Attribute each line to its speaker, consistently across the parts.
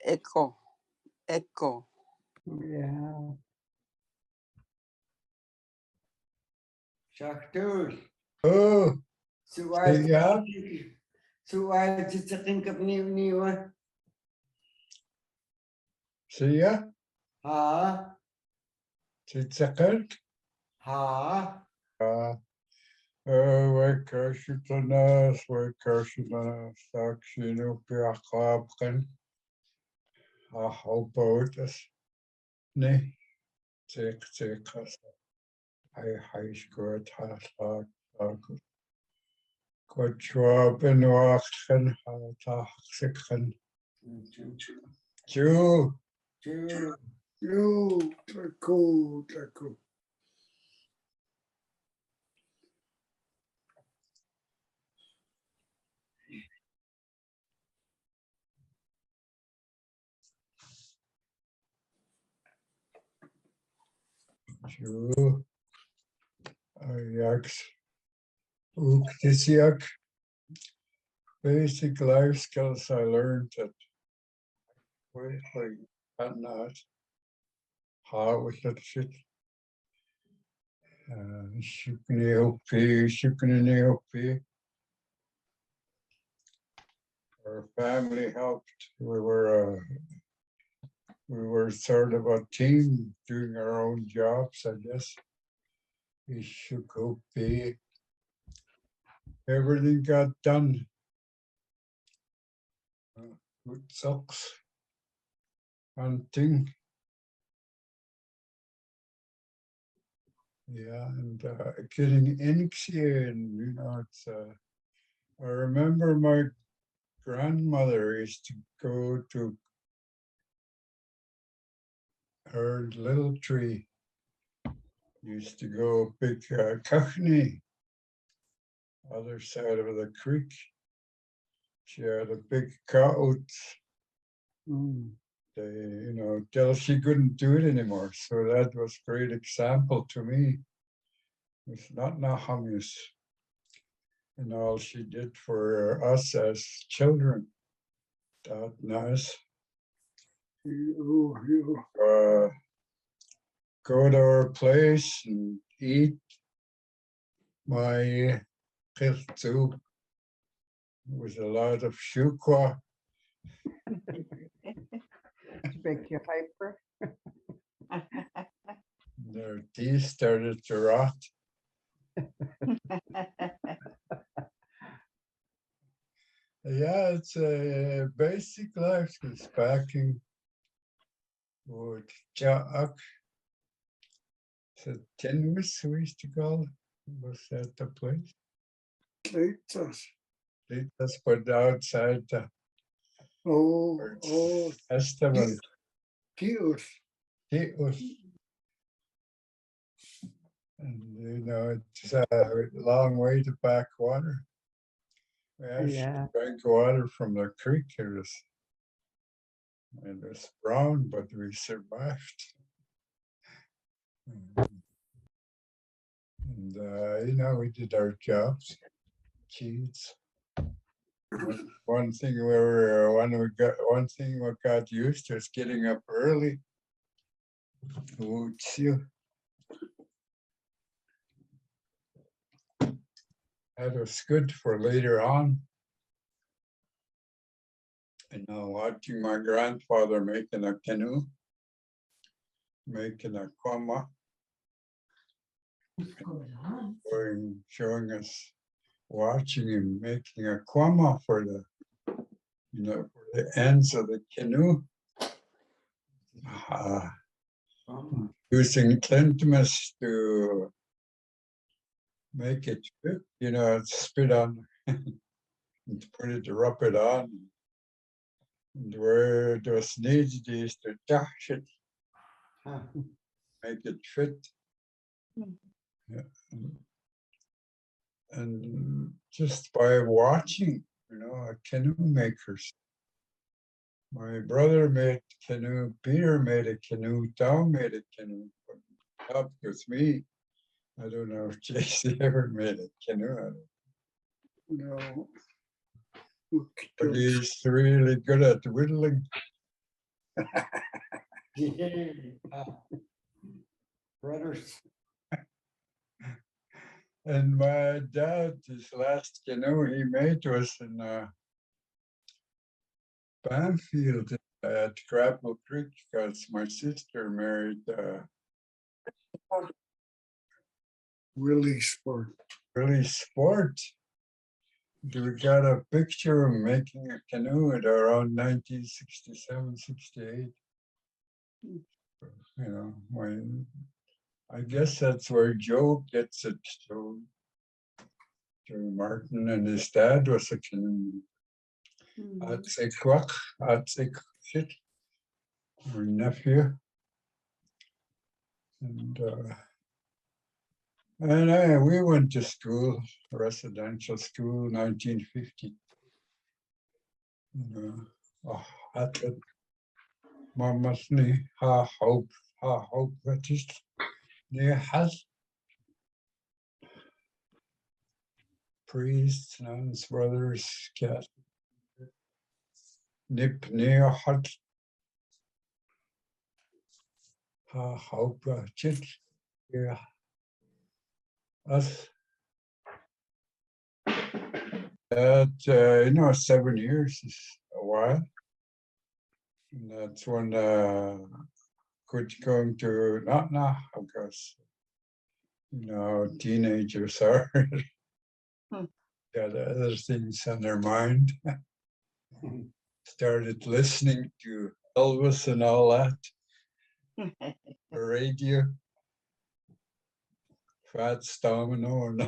Speaker 1: echo, echo.
Speaker 2: Yeah.
Speaker 3: šaaxtuuł.
Speaker 4: Oh, yeah.
Speaker 3: Su'aal tsitsaqinka niwa.
Speaker 4: See ya?
Speaker 3: Ha.
Speaker 4: Tsitsakert?
Speaker 3: Ha.
Speaker 4: Wekashutanas, ačiyupšiił, ḥaaḥuupa. Ne, tsekas. Hesquiaht Language. Quachua Benoachchen, Hatachsichen. Jew.
Speaker 2: Taku.
Speaker 4: Jew. Ajax. Uktisiak. Basic life skills I learned at not how with that shit. ʔaniicn. Our family helped. We were sort of a team doing our own jobs, I guess. ʔaniicn. Everything got done. With socks. Hunting. Yeah, and getting ʔaniicn, it's I remember my grandmother used to go to her little tree. Used to go big Cockney, other side of the creek. She had a big coat. Till she couldn't do it anymore. So that was a great example to me. It's not Nahamis and all she did for us as children. That nice. Go to our place and eat my ʔaniicn with a lot of šaaxtuuł.
Speaker 2: To make you hyper.
Speaker 4: Their teeth started to rot. Yeah, it's a basic life skills. Packing wood, jack. The tinwis we used to call it. Was that the place?
Speaker 2: Leitas.
Speaker 4: Let's put outside the festival.
Speaker 2: Tius.
Speaker 4: And it's a long way to back water. We actually drank water from the creek. It was brown, but we survived. And we did our jobs. Jeez. One thing we got used to is getting up early. That was good for later on. Watching my grandfather making a canoe, making a kwama, showing us, watching him making a kwama for the ends of the canoe. Using clintmas to make it fit, spit on and put it to rub it on. And where it was needed, they used to dash it, make it fit. Yeah. And just by watching, canoe makers. My brother made canoe, Peter made a canoe, Tom made a canoe, but not with me. I don't know if JC ever made a canoe.
Speaker 2: No.
Speaker 4: But he's really good at whittling.
Speaker 3: Yeah. Brothers.
Speaker 4: And my dad, his last canoe he made was in Banfield at Grapple Creek because my sister married
Speaker 2: Willie Sport.
Speaker 4: really sport. We got a picture of him making a canoe at around 1967, 68. You know, I guess that's where Joe gets it. Joe Martin and his dad was a canoe. Ačiyupšiił, her nephew. And we went to school, residential school, 1950. At the Mamasni ḥaaḥuupa near has priests, nuns, brothers, cat nip near hut ḥaaḥuupa chit yeah us. That 7 years is a while. And that's when quit going to not now, of course. Teenagers are got other things on their mind. Started listening to Elvis and all that. The radio. Fats Domino and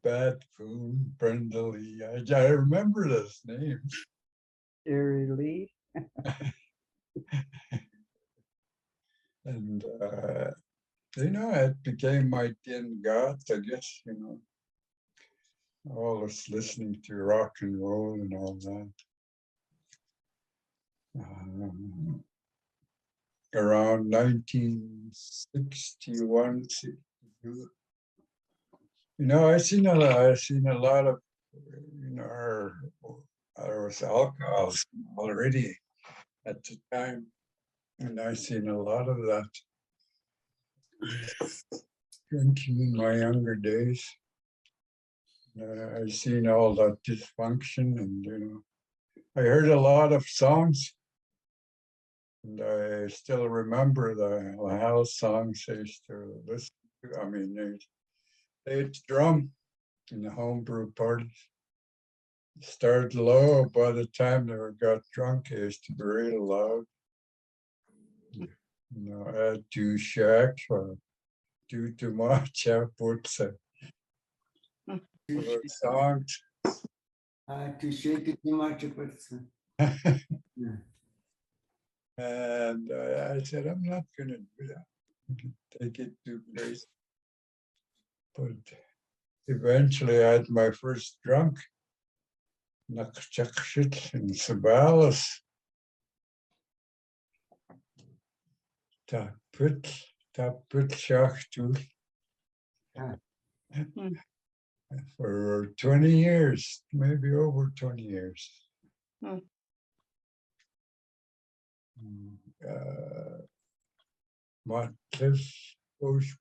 Speaker 4: Bad Coon, Brenda Lee. I remember those names.
Speaker 2: Jerry Lee.
Speaker 4: And it became my teen god, I guess, always listening to rock and roll and all that. Around 1961, 62. I seen a lot of, there was alcohol already at the time, and I seen a lot of that drinking in my younger days. I seen all that dysfunction, and I heard a lot of songs, and I still remember the house songs I used to listen to. I mean, they'd drum in the homebrew parties. Started low. By the time they got drunk, it used to be really loud. Add too shack or do too much. I put songs.
Speaker 3: To shake it too much.
Speaker 4: And I said, I'm not going to do that. Take it too crazy. But eventually I had my first drunk. Nakchakshit in Sabalas. Tapit šaaxtuuł. For 20 years, maybe over 20 years. Matlis,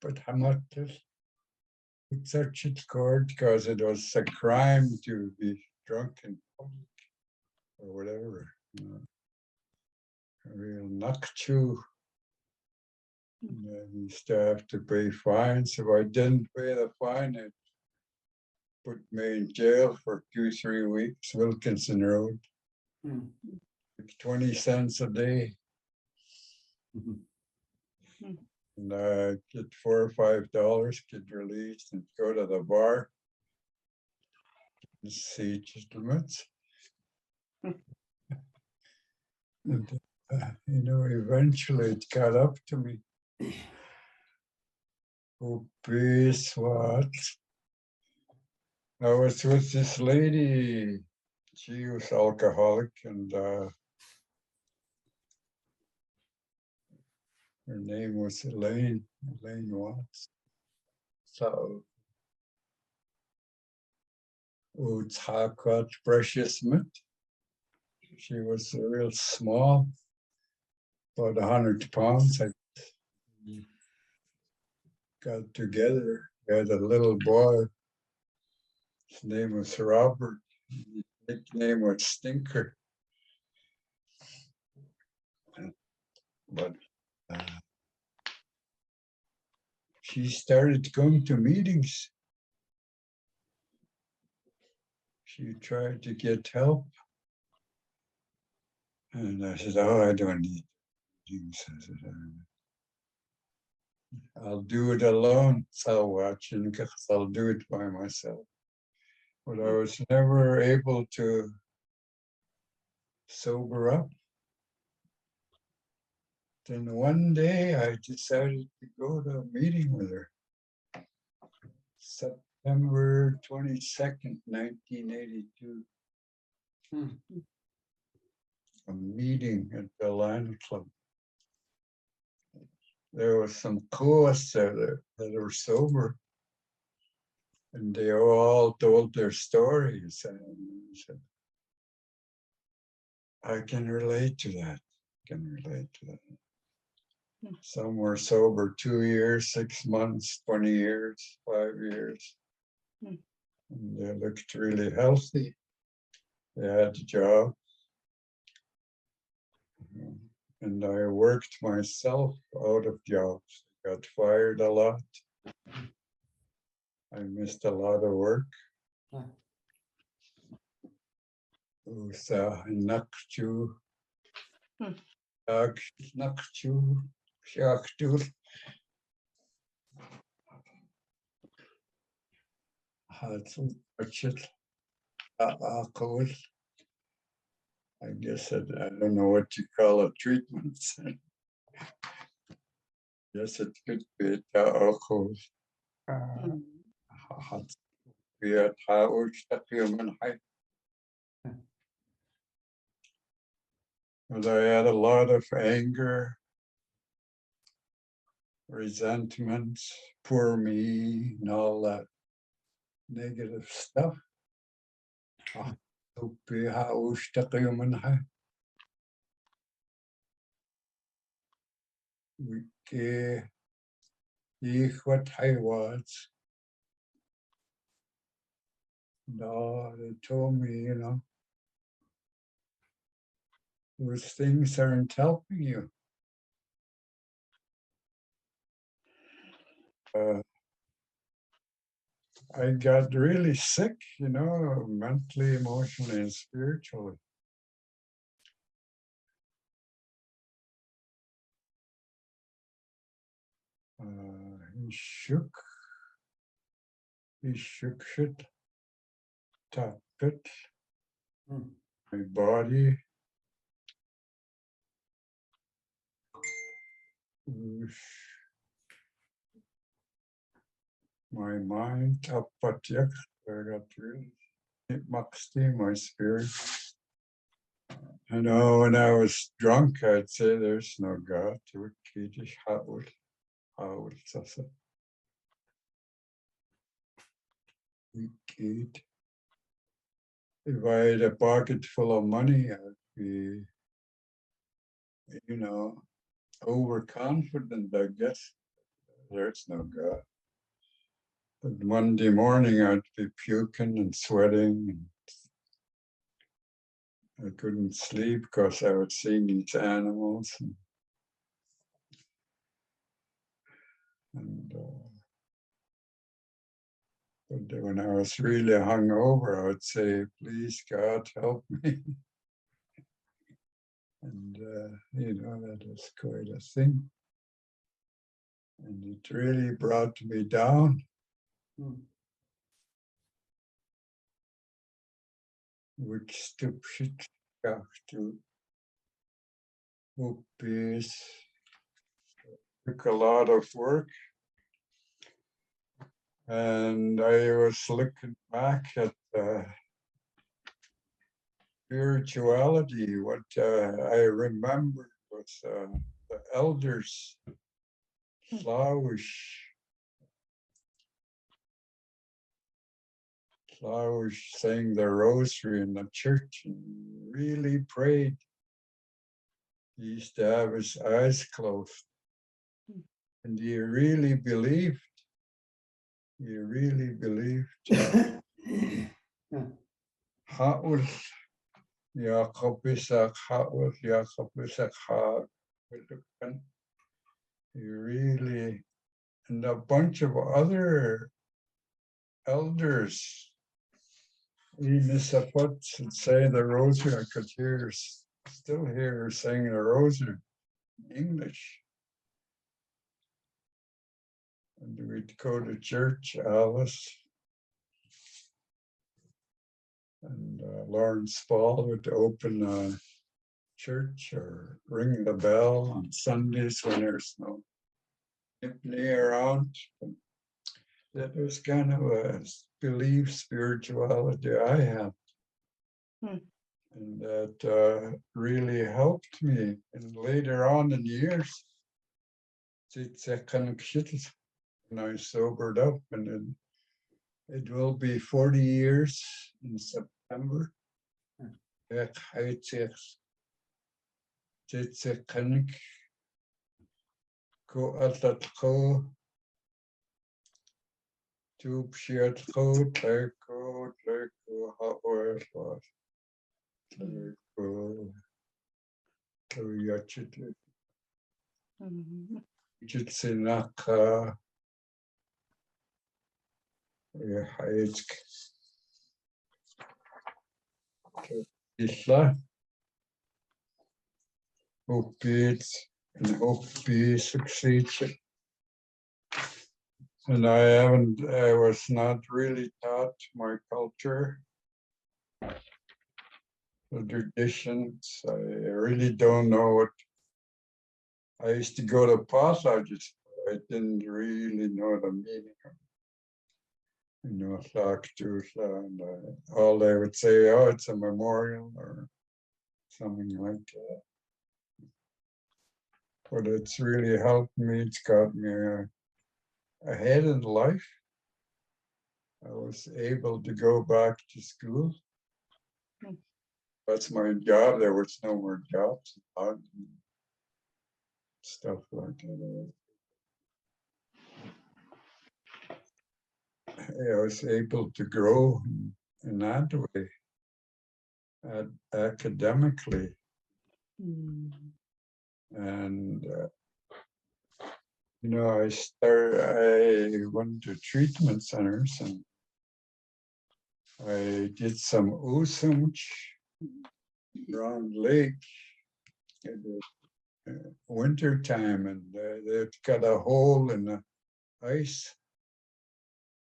Speaker 4: but Hamatlis. It's such a chord because it was a crime to be drunk in public or whatever. A real nakchu. And you used to have to pay fines. If I didn't pay the fine, it put me in jail for 2-3 weeks, Wilkinson Road. 20 cents a day. And get $4 or $5, get released and go to the bar and see gentlemen's. And, eventually it got up to me. Oh, peace, what? I was with this lady. She was alcoholic, and her name was Elaine Watts. So, ʔaniicn precious mint. She was real small, about 100 pounds. I got together. We had a little boy. His name was Robert. His nickname was Stinker. But she started going to meetings. She tried to get help. And I said, oh, I don't need meetings. I said, I'll do it alone. I'll watch and I'll do it by myself. But I was never able to sober up. Then one day I decided to go to a meeting with her. September 22nd, 1982. A meeting at the Lion Club. There was some co-hosts there that were sober. And they all told their stories. And I said, I can relate to that. Some were sober 2 years, 6 months, 20 years, 5 years. And they looked really healthy. They had a job. And I worked myself out of jobs. Got fired a lot. I missed a lot of work. ʔaniicn. šaaxtuuł. ʔaniicn. I guess I don't know what you call it, treatments. Yes, it could be ʔaniicn. But I had a lot of anger, resentment, poor me, and all that negative stuff. No, they told me, you know, those things aren't helping you. I got really sick, you know, mentally, emotionally, and spiritually. He shook shit, tapped it, my body. My mind, I got really my spirit. You know, when I was drunk, I'd say there's no God. If I had a pocket full of money, I'd be, you know, overconfident, I guess. There's no God. But Monday morning, I'd be puking and sweating. And I couldn't sleep because I was seeing these animals. But when I was really hungover, I would say, please, God, help me. And, you know, that was quite a thing. And it really brought me down. ʔaniicn. Took a lot of work. And I was looking back at spirituality. What I remember was the elders, flowers sang the rosary in the church and really prayed. He used to have his eyes closed. And he really believed. He really believed. ḥaaḥuuł, ʔaniicn. He really, and a bunch of other elders, even would say the rosary. I could still hear her saying the rosary in English. And we'd go to church, Alice and Lawrence Paul would open a church or ring the bell on Sundays when there's no company around. That was kind of a belief spirituality I had. And that really helped me. And later on in years, when I sobered up, and then it will be 40 years in September. Hope be succeed. And I was not really taught my culture, the traditions. I really don't know what. I used to go to passages, but I didn't really know the meaning of it. šaaxtuuł, and all they would say, oh, it's a memorial or something like that. But it's really helped me. It's got me ahead in life. I was able to go back to school. That's my job. There was no more jobs, stuff like that. I was able to grow in that way, academically. And I went to treatment centers and I did some ʔaniicn around lake in the winter time, and they'd cut a hole in the ice.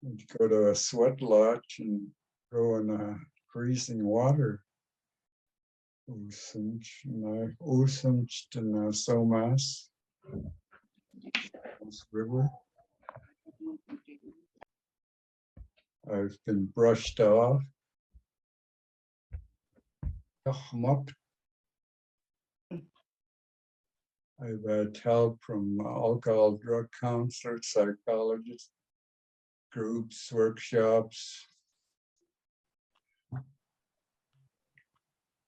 Speaker 4: You'd go to a sweat lodge and go in the freezing water. ʔaniicn in Somas River. I've been brushed off. I've had help from alcohol, drug counselors, psychologists, groups, workshops.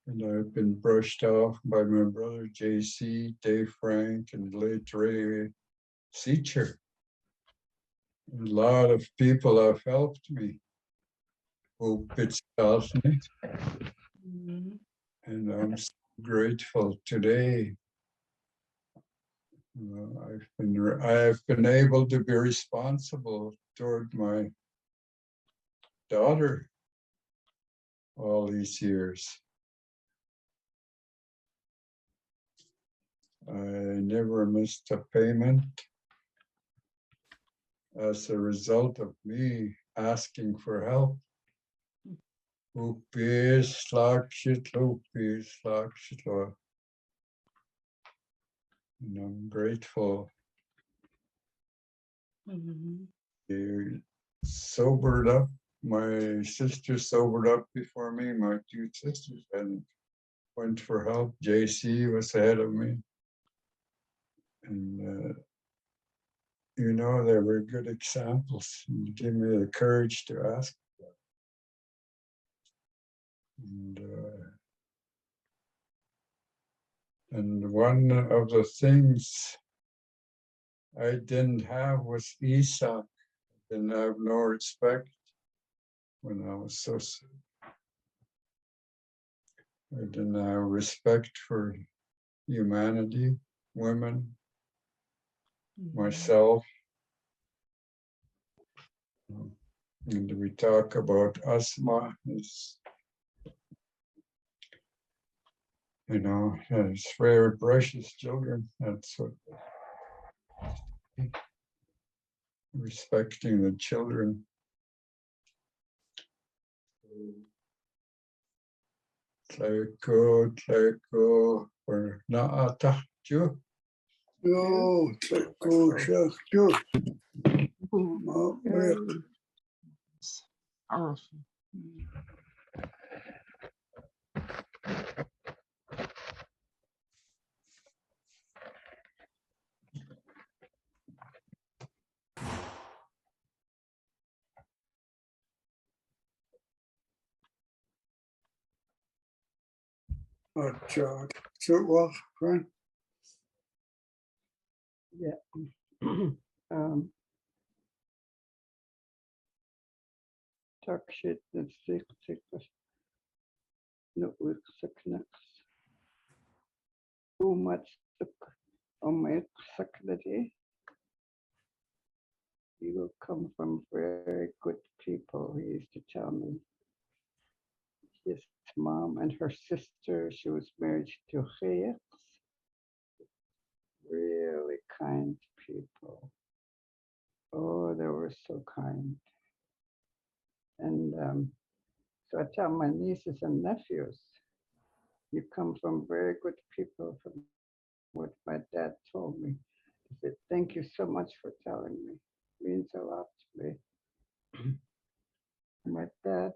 Speaker 4: And I've been brushed off by my brother JC, Dave Frank, and late Ray Seacher. A lot of people have helped me. And I'm so grateful today. I've been able to be responsible toward my daughter all these years. I never missed a payment as a result of me asking for help. šaaxtuuł. And I'm grateful. They sobered up. My sister sobered up before me. My two sisters and went for help. JC was ahead of me. And, they were good examples and gave me the courage to ask. And one of the things I didn't have was Esau. I didn't have no respect when I was so sick. I didn't have respect for humanity, women, myself. And we talk about asthma, it's, it's very precious children. That's what, respecting the children. Tleko, or naata, ju.
Speaker 2: No, ʔaniicn.
Speaker 1: Powerful.
Speaker 2: ačiyupšiił, Fran.
Speaker 5: Yeah. Talk shit and sick, no sickness. Too much security. You will come from very good people, he used to tell me. His mom and her sister, she was married to ʔaniicn. Really kind people. Oh, they were so kind. And so I tell my nieces and nephews, you come from very good people, from what my dad told me. I said, thank you so much for telling me. It means a lot to me. My dad,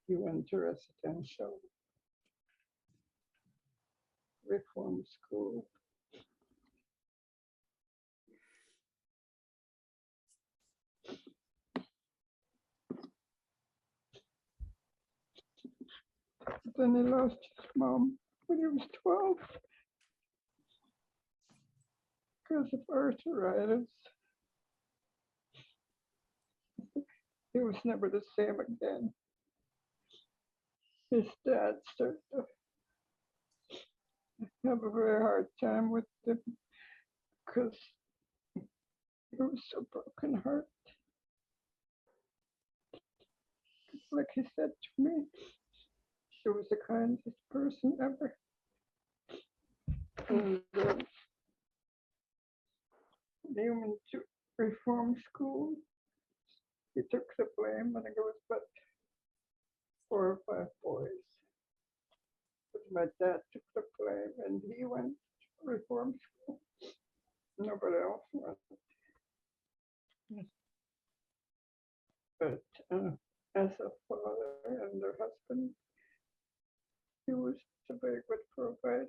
Speaker 5: he went to residential reform school. Then he lost his mom when he was 12 because of arthritis. He was never the same again. His dad started to have a very hard time with him because he was so broken heart. Like he said to me, she was the kindest person ever. And they went to reform school. He took the blame. I think it was about 4 or 5 boys. But my dad took the blame and he went to reform school. Nobody else went. But as a father and their husband, he was a very good provider.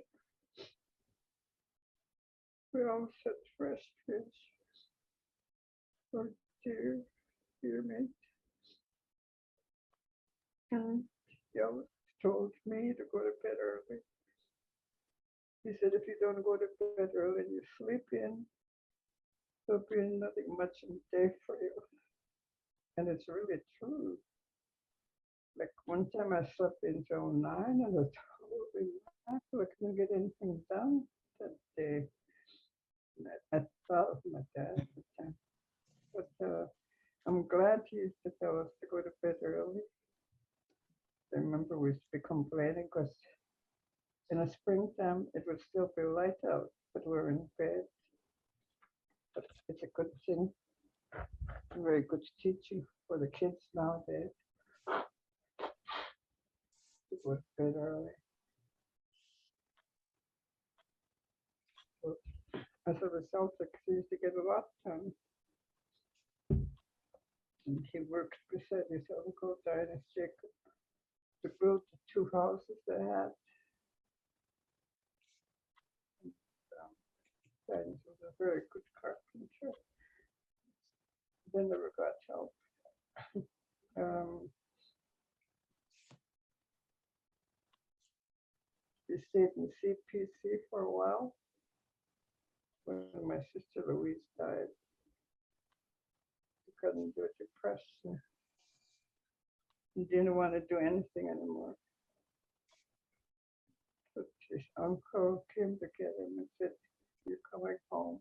Speaker 5: We always had fresh fish or deer meat. And he always told me to go to bed early. He said, if you don't go to bed early and you sleep in, there'll be nothing much in the day for you. And it's really true. Like one time I slept until 9 and I totally Actually, I couldn't get anything done that day. I thought of my dad at the time. But I'm glad he used to tell us to go to bed early. I remember we used to be complaining because in the springtime it would still be light out, but we're in bed. But it's a good thing, very good teaching for the kids nowadays to go to bed early. So as a result, I used to get a lot done. And he worked beside his uncle, Dinus Jacob, to build the 2 houses they had. Dinus was a very good carpenter. They never got help. We stayed in CPC for a while when my sister Louise died. We couldn't do a depression. He didn't want to do anything anymore. But his uncle came to get him and said, "You're coming home."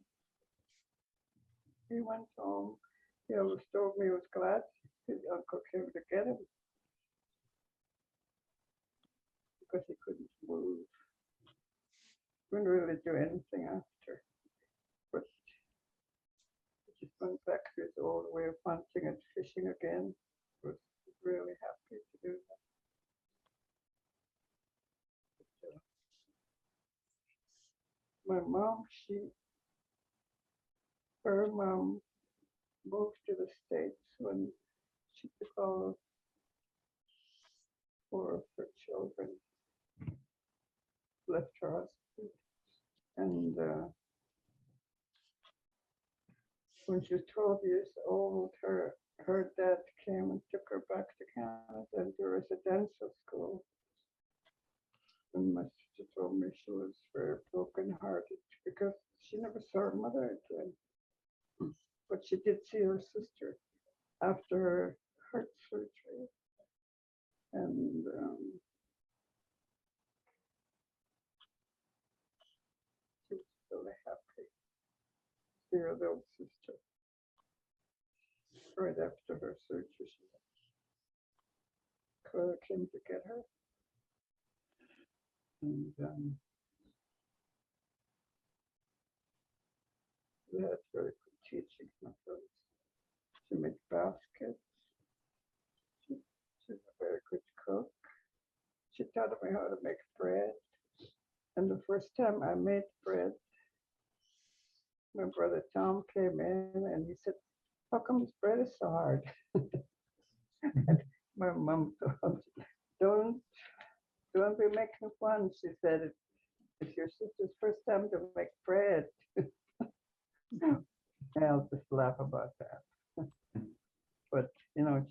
Speaker 5: He went home. He always told me he was glad his uncle came to get him because he couldn't move. Couldn't really do anything after. But he just went back to his old way of hunting and fishing again. Was really happy to do that. But, my mom, her mom moved to the States when she took all 4 of her children, left her husband, and when she was 12 years old, her dad came and took her back to Canada and to residential school. And my sister told me she was very broken-hearted because she never saw her mother again. But she did see her sister after her heart surgery. And she was really happy to see her little sister. Right after her surgery, Claire came to get her. And we had very good teaching from her. She made baskets. She's a very good cook. She taught me how to make bread. And the first time I made bread, my brother Tom came in and he said, "How come this bread is so hard?" My mom told me, don't be making fun. She said, "It's your sister's first time to make bread." I'll just laugh about that. But you know,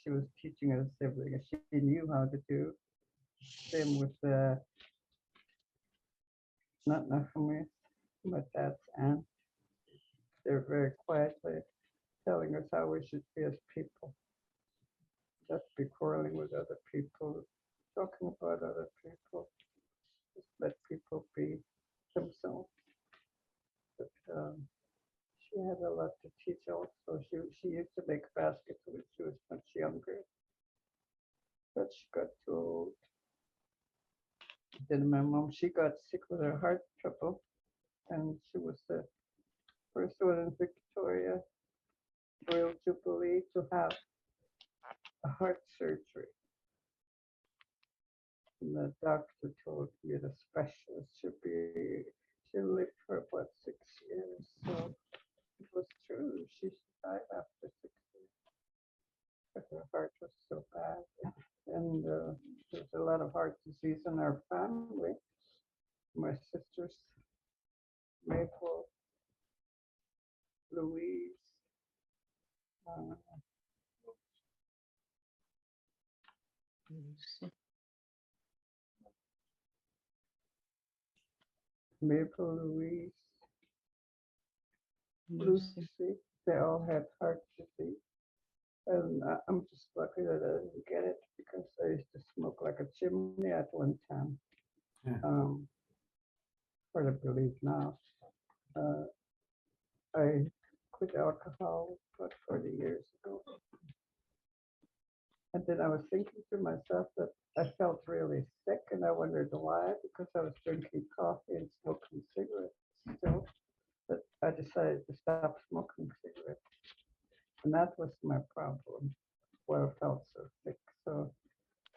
Speaker 5: she was teaching us everything. She knew how to do. Same with not Naomi, my dad's aunt. They're very quietly telling us how we should be as people. Just be quarreling with other people, talking about other people. Just let people be themselves. But she had a lot to teach also. She used to make baskets when she was much younger. But she got too old. Then my mom, she got sick with her heart trouble. And she was the first one in Victoria, Royal Jubilee, to have a heart surgery. And the doctor told me the specialist she'll live for about 6 years. So it was true. She died after 6 years. But her heart was so bad. And there's a lot of heart disease in our family. My sisters, Maple, Louise, Louise, Lucy, they all had heart disease. And I'm just lucky that I didn't get it because I used to smoke like a chimney at one time. Hard to believe now. I quit alcohol about 40 years ago. And then I was thinking to myself that I felt really sick and I wondered why, because I was drinking coffee and smoking cigarettes still. But I decided to stop smoking cigarettes. And that was my problem, why I felt so sick. So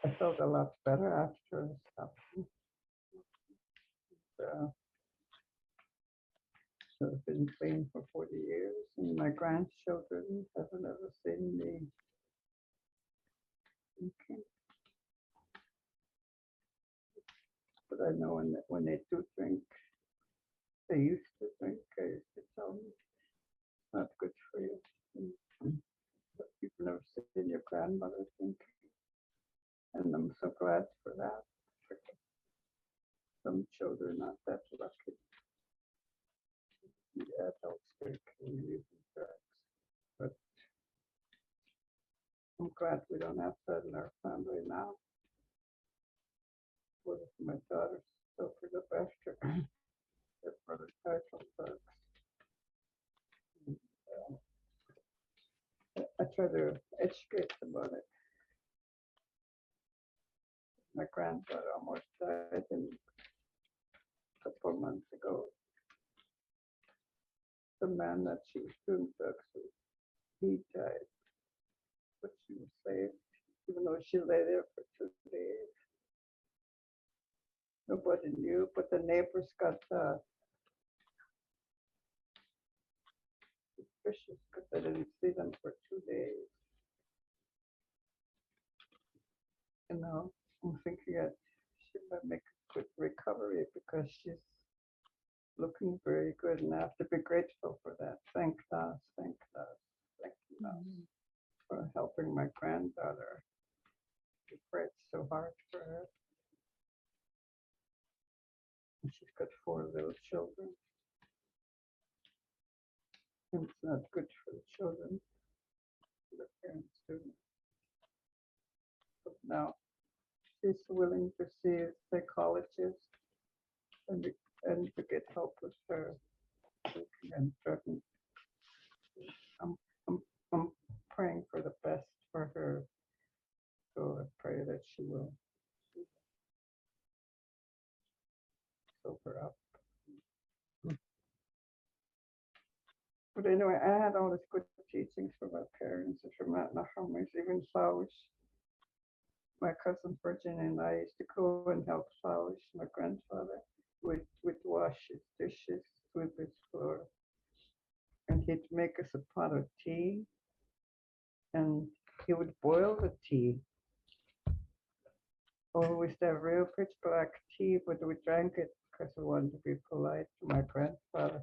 Speaker 5: I felt a lot better after I stopped. So I've been clean for 40 years, and my grandchildren haven't ever seen me drinking. But I know when they do drink, they used to drink, I used to tell them, it's not good for you. But you've never seen your grandmother drink. And I'm so glad for that. Some children are not that lucky. The adults drinking and using drugs. But I'm glad we don't have that in our family now. What if my daughter suffered up after their brother died from drugs? I try to educate them about it. My granddaughter almost died a couple of months ago. The man that she was doing drugs with, he died. But she was saved, even though she lay there for 2 days. Nobody knew, but the neighbors got suspicious because they didn't see them for 2 days. You know, I'm thinking that she might make a good recovery because she's looking very good, and I have to be grateful for that. Thank God, thank God, thank God for helping my granddaughter. She prayed so hard for her. And she's got 4 little children. And it's not good for the children, the parents do. But now she's willing to see a psychologist and to get help with her and threaten. I'm praying for the best for her. So I pray that she will sober up. But anyway, I had all these good teachings from my parents and from Aunt Nahomi's, even Flowers. My cousin Virginia and I used to go and help Flowers, my grandfather, would wash his dishes, sweep his floor. And he'd make us a pot of tea, and he would boil the tea. Oh, we used to have real pitch black tea, but we drank it because we wanted to be polite to my grandfather.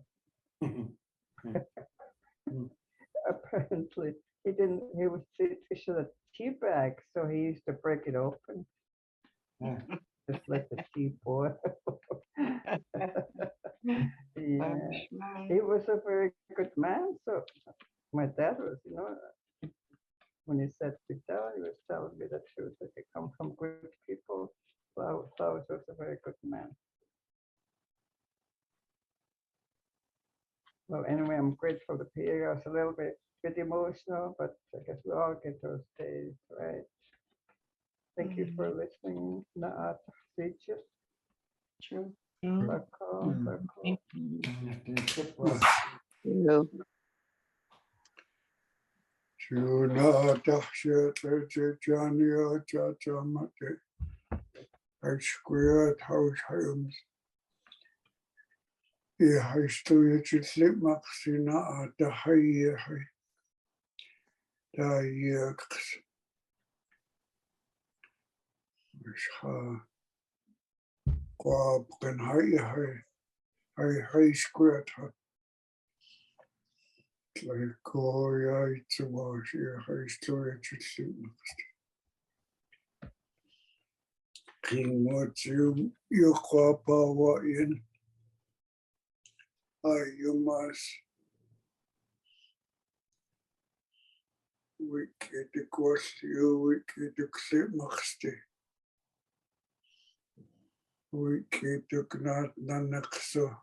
Speaker 5: Apparently, he would fish in a tea bag, so he used to break it open. Just let the tea boil. Yeah, he was a very good man. So my dad was, you know, when he said me down, he was telling me the truth, that they come from good people. Flowers was a very good man. Well, anyway, I'm grateful to be here. I was a little bit emotional, but I guess we all get those days, right? Thank you for listening.
Speaker 1: True.
Speaker 2: Hesquiaht Language Program. we keep the knot nanakso.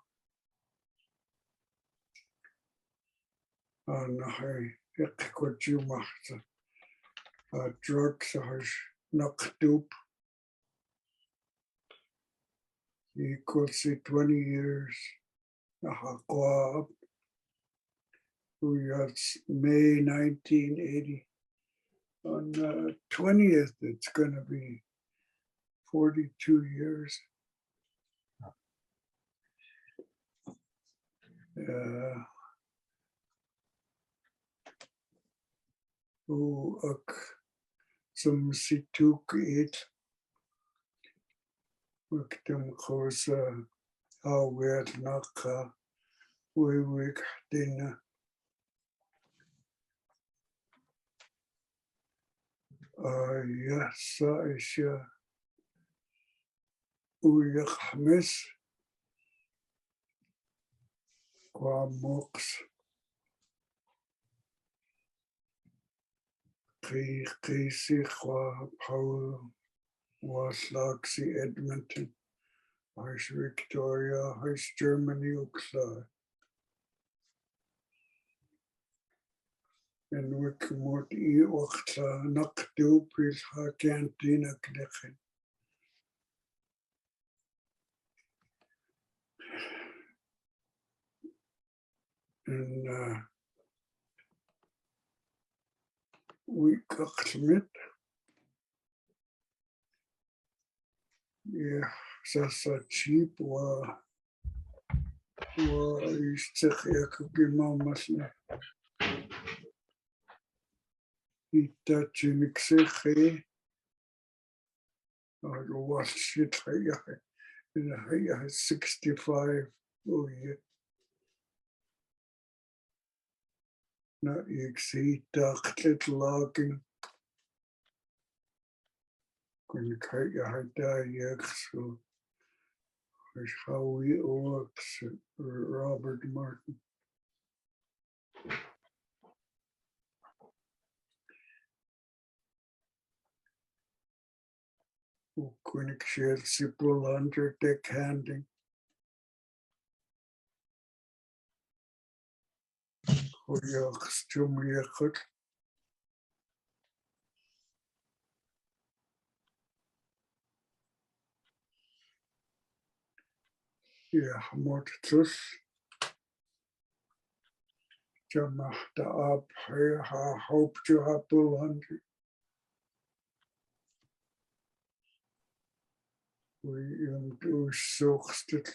Speaker 2: Anahay, ʔaniicn. Drugs are ʔaniicn. Equals to 20 years. ḥaaḥuupa. We got May 1980. On the 20th, it's going to be 42 years. Some situk it. Victim kosa awet naka we dina. Yes, Aisha. Uyakhamis. Kwamox. Kisi Kwa Paul was Laxi Edmonton. Heiß Victoria, heiß Germany, Uxla. En we moet Uxla nakdu pris ha cantina knechen. En we kakmit. Yeah, sasa cheap wa istikh yakugima masne. Ita chinikse or was shit 65. Oh yeah. Not exceed that logging. Couldn't cut your heart down yet, so that's how we works, Robert Martin. Couldn't share simple under deck handing. Oh, yeah, still me a cut. Yeah, more to this. Jamachta up here, I hope you have $100. We do šaaxtuuł.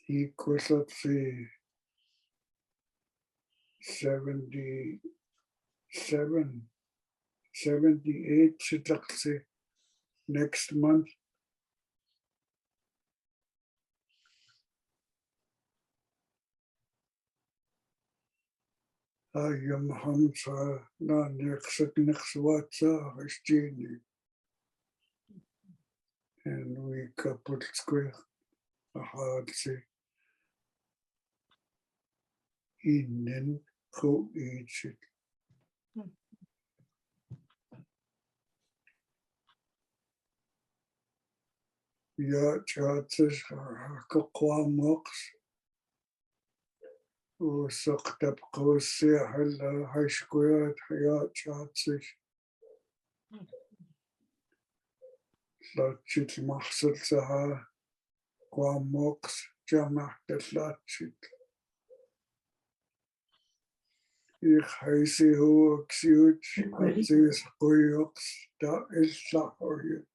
Speaker 2: Equals, let's see, 78, let's see, next month. Yom Hamsa, na next watsa, Hesquiaht. And we coupled square, hard say, ʔaniicn ʔaniicn. Ya chatzes, Hesquiaht. وسقطب قوسي حلا Hesquiaht حياة شاتسي لاتشت محصل سها قواموكس جمعت لاتشت حيثي هو كسيوتش عزيز قيوكس دا إلتحوية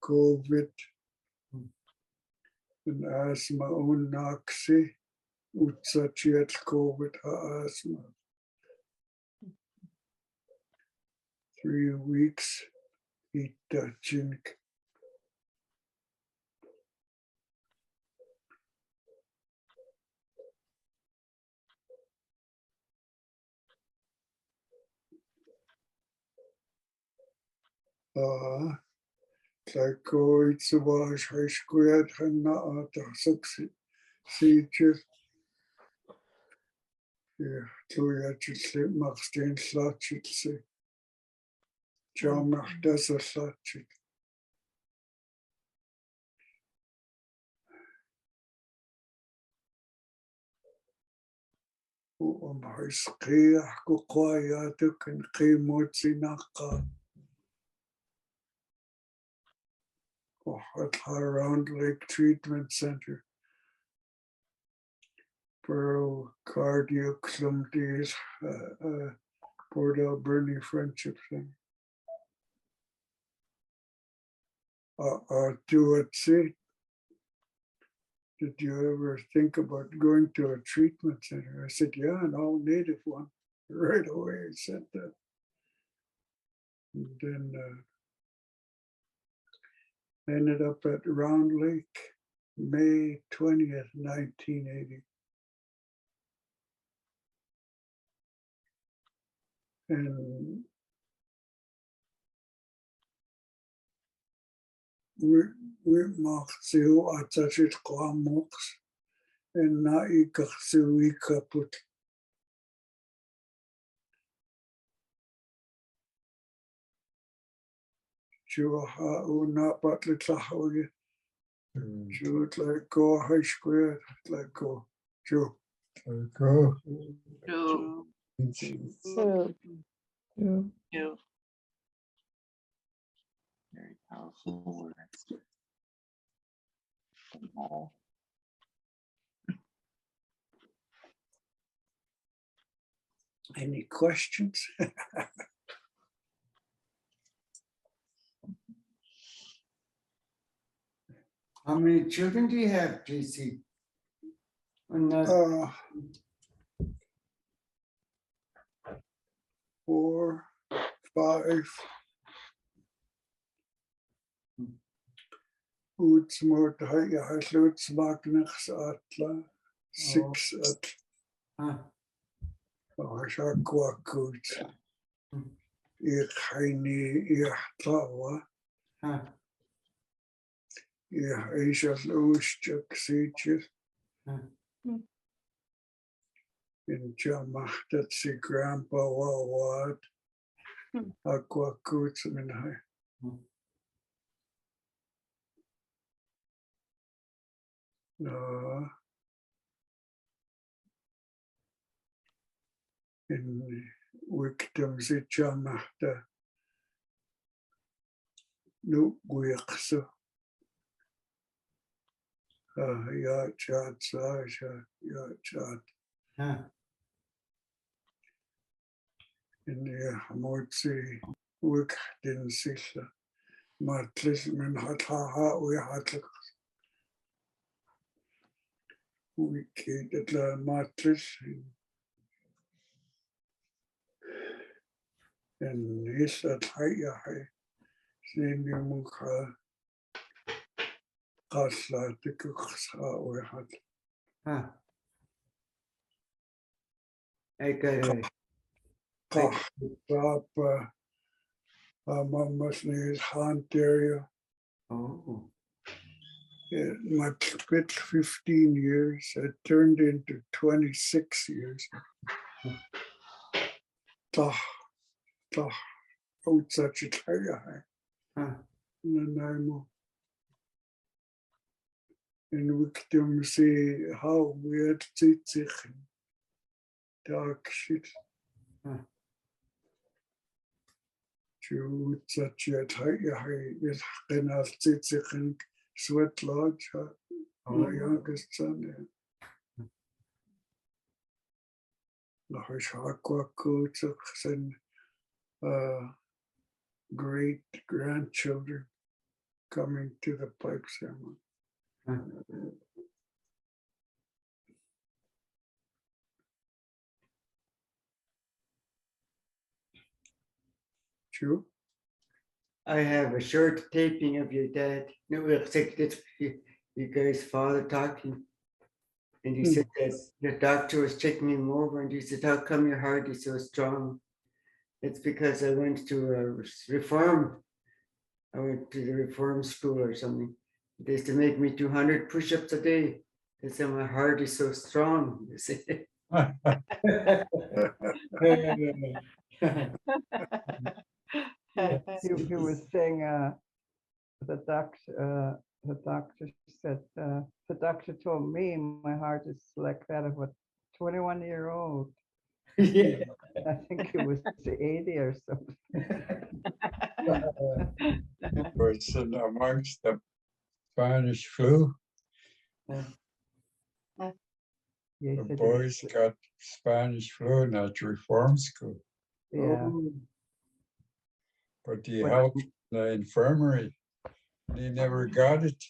Speaker 2: كوفيد من أسمى وناكسي وتساتشيت كوفيد أسمى 3 weeks itachink. Tlaiko itsubash Hesquiaht Language Program. Maxten Slatchitse. Jamach das a Slatchit. Hesquiaht Kuqayatuk and Qimotsinaka. At Round Lake Treatment Center. Borough Cardiac Clumdies, Port Alberni Friendship Center. Do it, see? Did you ever think about going to a treatment center? I said, yeah, an all native one. Right away, I said that. And then ended up at Round Lake, May 20th, 1980. And we machziu atzachit klamox and na ikachziu kaput. Juha una patlitlahoi. Ju like go high square like go. Ju.
Speaker 4: Go.
Speaker 1: Two. Very powerful words.
Speaker 2: Any questions?
Speaker 3: How many children do you have, JC?
Speaker 2: Uh, 4, 5. Utsmort Luts Magnus Atla 6 at Shakwakut. Ich Heini Yahtawa. Yeah, Asia Lushchuk Sitches. In Jamachtat si Grandpa Wawad. Aquakuts Minhai. In Wictum si Jamachta. No Guiakso. Ya chat Sasha, ya chat. In the Hamotzi Wick didn't see the Matlis men had we had we catered the Matlis and he said, Hi, seeing you Mukha Kasla the cooks we had.
Speaker 3: I got it.
Speaker 2: Top Mama's name is Ontario.
Speaker 3: Oh.
Speaker 2: My split 15 years, it turned into 26 years. Such a tire. And we can see how weird it's dark shit. Such a tire is enough to sweat lodge. Our youngest son. Great grandchildren coming to the pipe ceremony. True.
Speaker 3: I have a short taping of your dad. No, it's you guys' father talking. And he said that the doctor was checking him over and he said, how come your heart is so strong? It's because I went to a reform I went to the reform school or something. They used to make me 200 push-ups a day. They said my heart is so strong. They say.
Speaker 5: He was saying the doctor said the doctor told me my heart is like that of a 21-year-old.
Speaker 3: Yeah.
Speaker 5: I think it was 80 or something.
Speaker 4: Was amongst the Spanish flu.
Speaker 5: He
Speaker 4: The
Speaker 5: said it was-
Speaker 4: boys got Spanish flu in that reform school,
Speaker 5: yeah.
Speaker 3: Oh,
Speaker 4: but he
Speaker 5: But-
Speaker 4: helped the infirmary. And he never got it.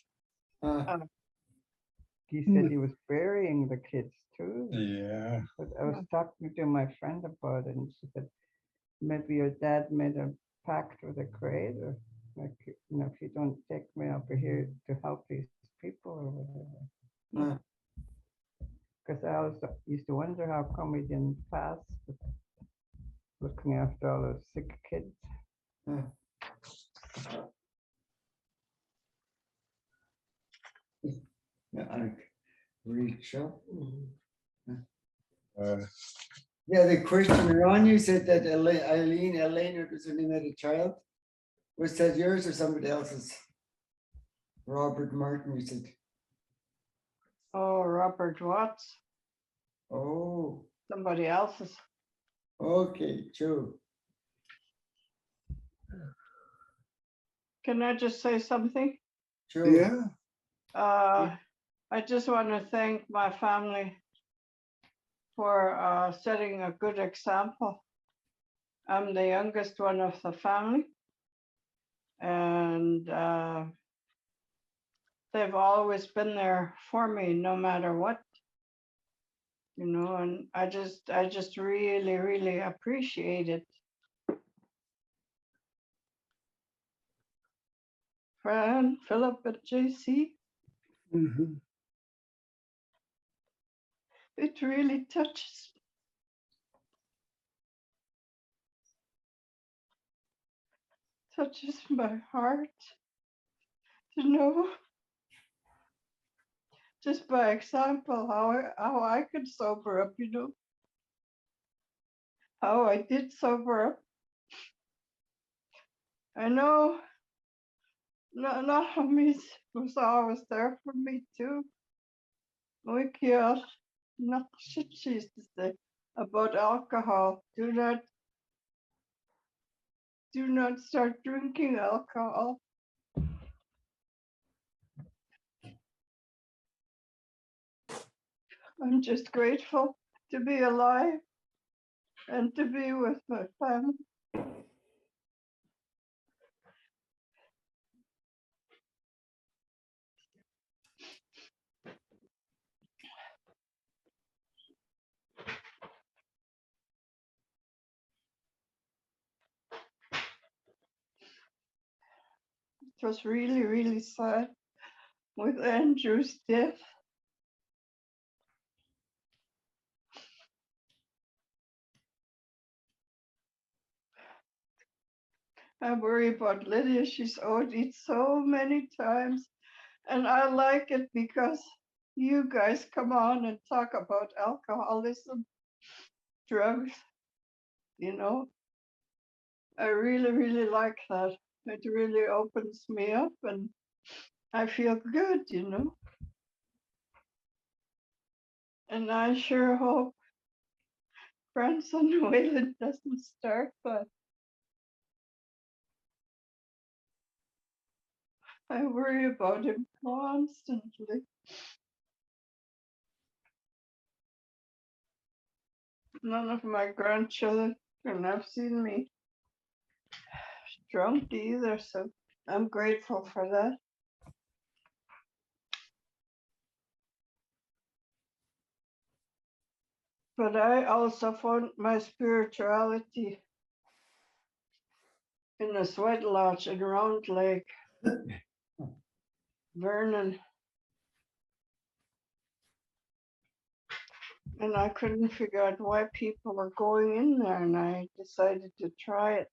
Speaker 5: He said he was burying the kids too.
Speaker 4: Yeah.
Speaker 5: But I was talking to my friend about it, and she said maybe your dad made a pact with the Creator, like, you know, if you don't take me over here to help these people or whatever. Because I always used to wonder how come he didn't pass with looking after all those sick kids.
Speaker 3: Yeah, I reach up.
Speaker 4: Uh,
Speaker 3: Yeah, the question Ron, you said that Elena was when he met a child. Was that yours or somebody else's? Robert Martin, you said.
Speaker 6: Oh, Robert Watts,
Speaker 3: Oh,
Speaker 6: somebody else's.
Speaker 3: okay, Joe.
Speaker 6: Can I just say something?
Speaker 3: Joe.
Speaker 2: Yeah,
Speaker 6: I just want to thank my family for setting a good example. I'm the youngest one of the family, and they've always been there for me no matter what, you know, and I just really, really appreciate it. Fran, Phillip JC,
Speaker 2: mhm.
Speaker 6: it really touches me. Touches my heart to know, just by example, how I could sober up, you know, how I did sober up. I know not Hamis was always there for me too. ʔaniicn, not shit she used to say about alcohol. Do not start drinking alcohol. I'm just grateful to be alive and to be with my family. It was really, really sad with Andrew's death. I worry about Lydia. She's OD'd so many times, and I like it because you guys come on and talk about alcoholism, drugs, you know. I really, really like that. It really opens me up and I feel good, you know. And I sure hope grandson Waylon doesn't start, but I worry about him constantly. None of my grandchildren have seen me drunk either, so I'm grateful for that. But I also found my spirituality in the sweat lodge in Round Lake, Vernon. And I couldn't figure out why people were going in there, and I decided to try it.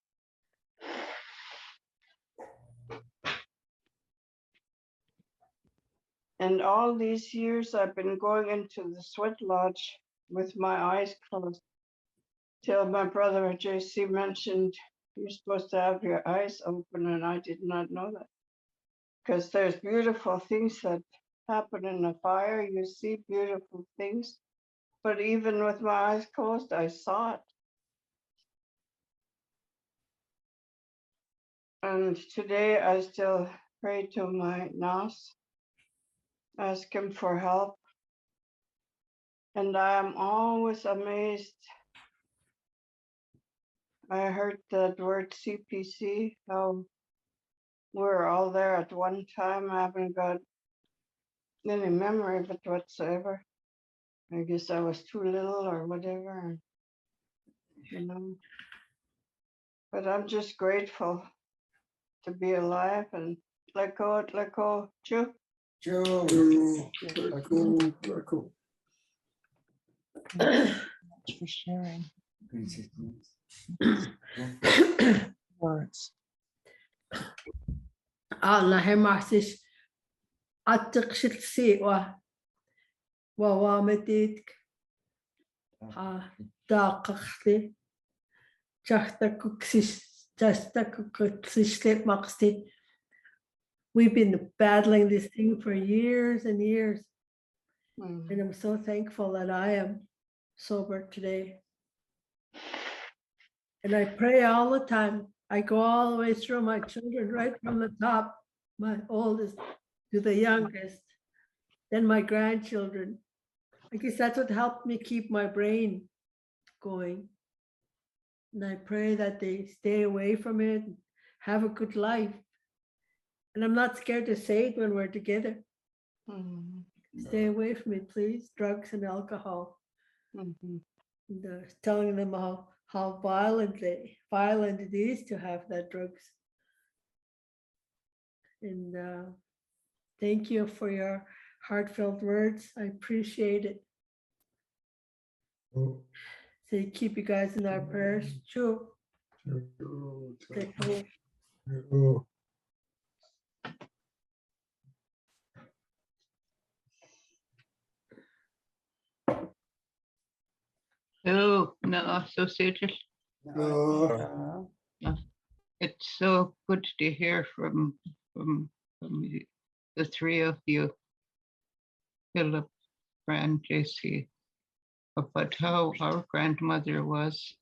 Speaker 6: And all these years I've been going into the sweat lodge with my eyes closed till my brother JC mentioned you're supposed to have your eyes open, and I did not know that. Because there's beautiful things that happen in the fire. You see beautiful things. But even with my eyes closed, I saw it. And today I still pray to my Nas, ask him for help. And I am always amazed. I heard that word CPC, how we're all there at one time. I haven't got any memory of it whatsoever. I guess I was too little or whatever, you know. But I'm just grateful to be alive and let go. Chu.
Speaker 3: Joe.
Speaker 2: Cool.
Speaker 1: Much for sharing words.
Speaker 7: Allah hemasis atqshilsi wa wametit ha daqxli chahtakuksis maqsti. We've been battling this thing for years and years, and I'm so thankful that I am sober today. And I pray all the time. I go all the way through my children, right from the top, my oldest to the youngest, then my grandchildren. I guess that's what helped me keep my brain going. And I pray that they stay away from it, have a good life. And I'm not scared to say it when we're together. Stay away from it, please. Drugs and alcohol. And telling them how violent it is to have that drugs. And thank you for your heartfelt words. I appreciate it. So keep you guys in our prayers. Sure.
Speaker 8: Oh, no, associated. It's so good to hear from the three of you, Phillip, Fran, JC, about how our grandmother was.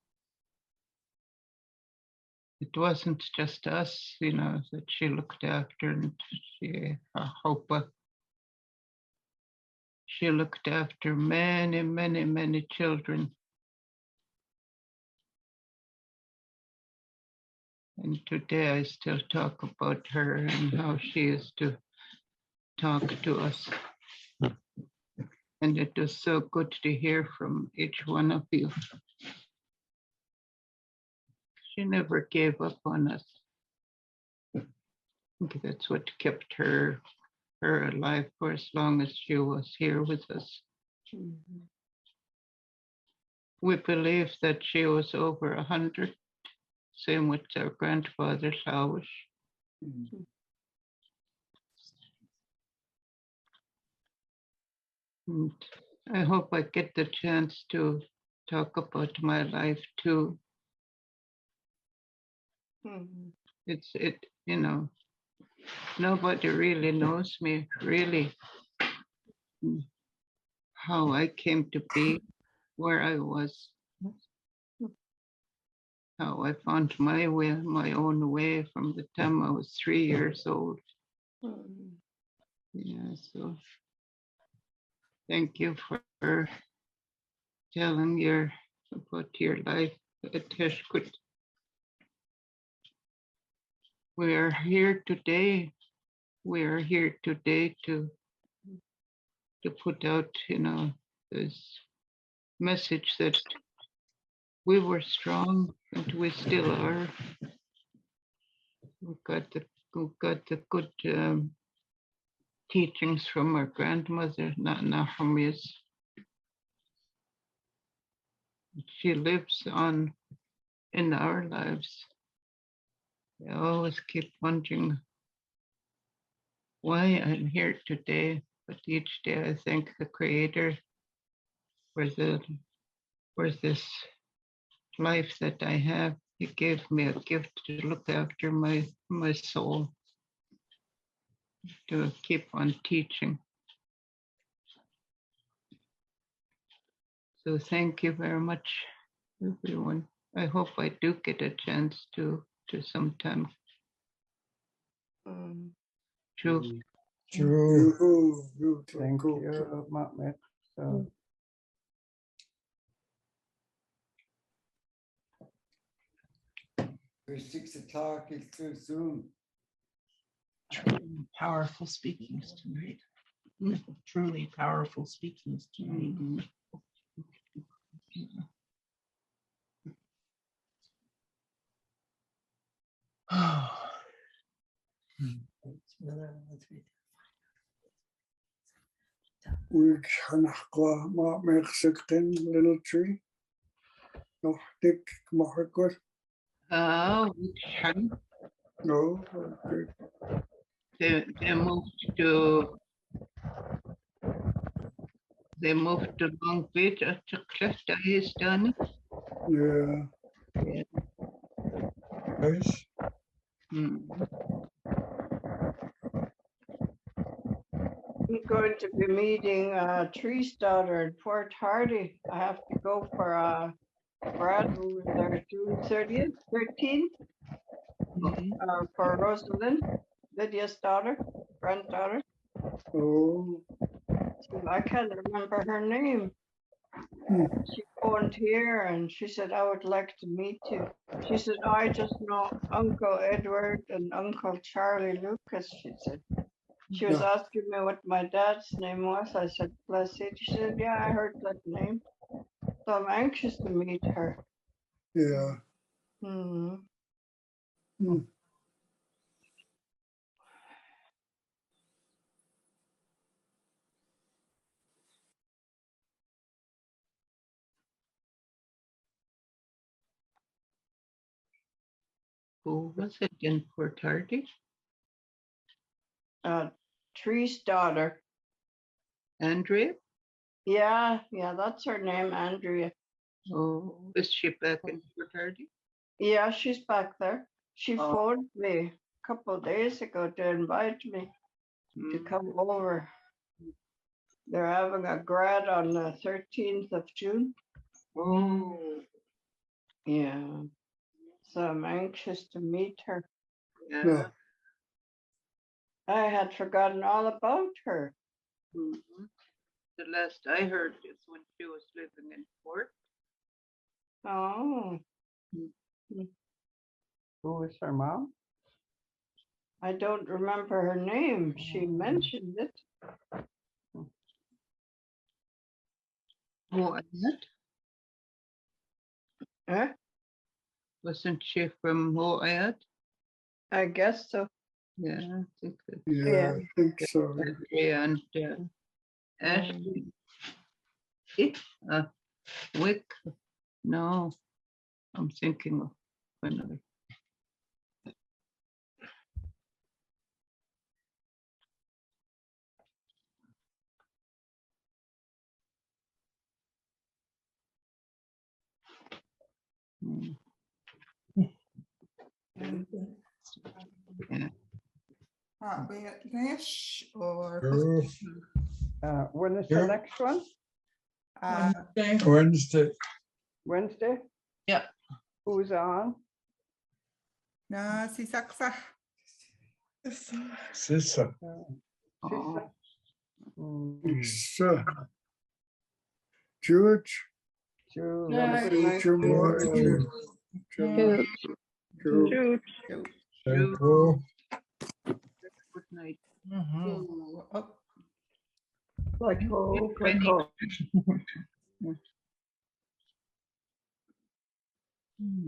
Speaker 8: It wasn't just us, you know, that she looked after, and she, ḥaaḥuupa. She looked after many, many, many children. And today I still talk about her and how she used to talk to us. And it was so good to hear from each one of you. She never gave up on us. I think that's what kept her alive for as long as she was here with us. We believe that she was over 100. Same with our grandfather, ʔaniicn. And I hope I get the chance to talk about my life too. You know, nobody really knows me, really, how I came to be where I was. How I found my way, my own way from the time I was 3 years old. Yeah, so thank you for telling about your life at Hesquiaht. We are here today. We are here today to put out, you know, this message that we were strong and we still are. We got the good teachings from our grandmother, ʔaniicn. She lives on in our lives. I always keep wondering why I'm here today. but each day I thank the Creator for this life that I have. He gave me a gift to look after my soul, to keep on teaching. So thank you very much, everyone. I hope I do get a chance to sometime. True.
Speaker 4: True.
Speaker 5: Thank you, Mohammed. So,
Speaker 3: For 6 o'clock, it's too soon.
Speaker 1: Powerful speakings tonight. Truly powerful speakings tonight.
Speaker 2: We can make second little tree. No, thick, good.
Speaker 8: Which one?
Speaker 2: No, okay.
Speaker 8: They moved to Long Beach at the cliff that is done.
Speaker 2: Yeah.
Speaker 4: Nice.
Speaker 6: I'm going to be meeting Tree's daughter in Port Hardy. I have to go for Brad, who was there June 13th, for Rosalind, Lydia's daughter, granddaughter.
Speaker 2: Oh,
Speaker 6: I can't remember her name. She phoned here and she said, I would like to meet you. She said, I just know Uncle Edward and Uncle Charlie Lucas, she said. She was asking me what my dad's name was. I said, Blessed. She said, yeah, I heard that name. So I'm anxious to meet her.
Speaker 2: yeah.
Speaker 8: Who was it in Port Hardy?
Speaker 6: Tree's daughter.
Speaker 8: Andrea?
Speaker 6: Yeah, that's her name, Andrea.
Speaker 8: Oh, is she back in Port Hardy?
Speaker 6: Yeah, she's back there. She phoned me a couple of days ago to invite me to come over. They're having a grad on the 13th of June.
Speaker 8: Oh.
Speaker 6: Yeah. So I'm anxious to meet her.
Speaker 8: Yeah.
Speaker 6: I had forgotten all about her.
Speaker 8: The last I heard is when she was living in Port.
Speaker 6: Oh.
Speaker 5: who was her mom?
Speaker 6: I don't remember her name. She mentioned it.
Speaker 8: Hesquiaht?
Speaker 6: Huh?
Speaker 8: Wasn't she from Hesquiaht?
Speaker 6: I guess so.
Speaker 8: Yeah, I think that.
Speaker 2: Yeah, I think so.
Speaker 8: Andrea and Ashley. Wick. No, I'm thinking of another. Yeah.
Speaker 1: Or
Speaker 4: True.
Speaker 5: When is the
Speaker 4: Yeah.
Speaker 5: next one?
Speaker 4: Wednesday.
Speaker 5: Wednesday?
Speaker 1: Yeah.
Speaker 5: Who's on?
Speaker 1: Sisa.
Speaker 4: Sissa.
Speaker 5: Sisa?
Speaker 2: It's George.
Speaker 5: Jude.
Speaker 4: Shampoo.
Speaker 8: Good night.
Speaker 5: Like,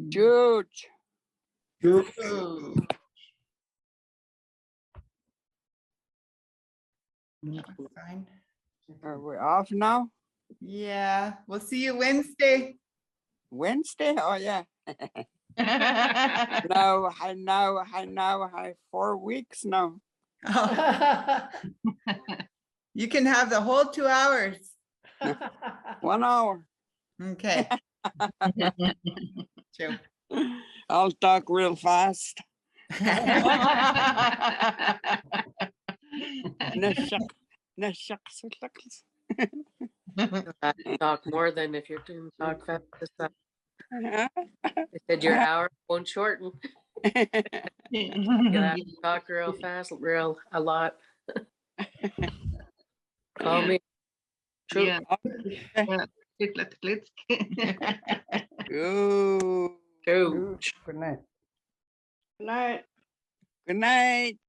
Speaker 9: George.
Speaker 1: Fine.
Speaker 9: Are we off now?
Speaker 1: Yeah, we'll see you Wednesday.
Speaker 9: Wednesday? Oh yeah. No, I have 4 weeks now.
Speaker 1: You can have the whole 2 hours.
Speaker 9: 1 hour.
Speaker 1: Okay. True.
Speaker 9: I'll talk real fast.
Speaker 10: Talk more than if you're doing talk fast. They said your hour won't shorten. You have to talk real fast, a lot. Call me. True.
Speaker 8: Yeah. Yeah. Let's
Speaker 9: Good
Speaker 10: True.
Speaker 5: Good night.
Speaker 6: Good night.
Speaker 9: night.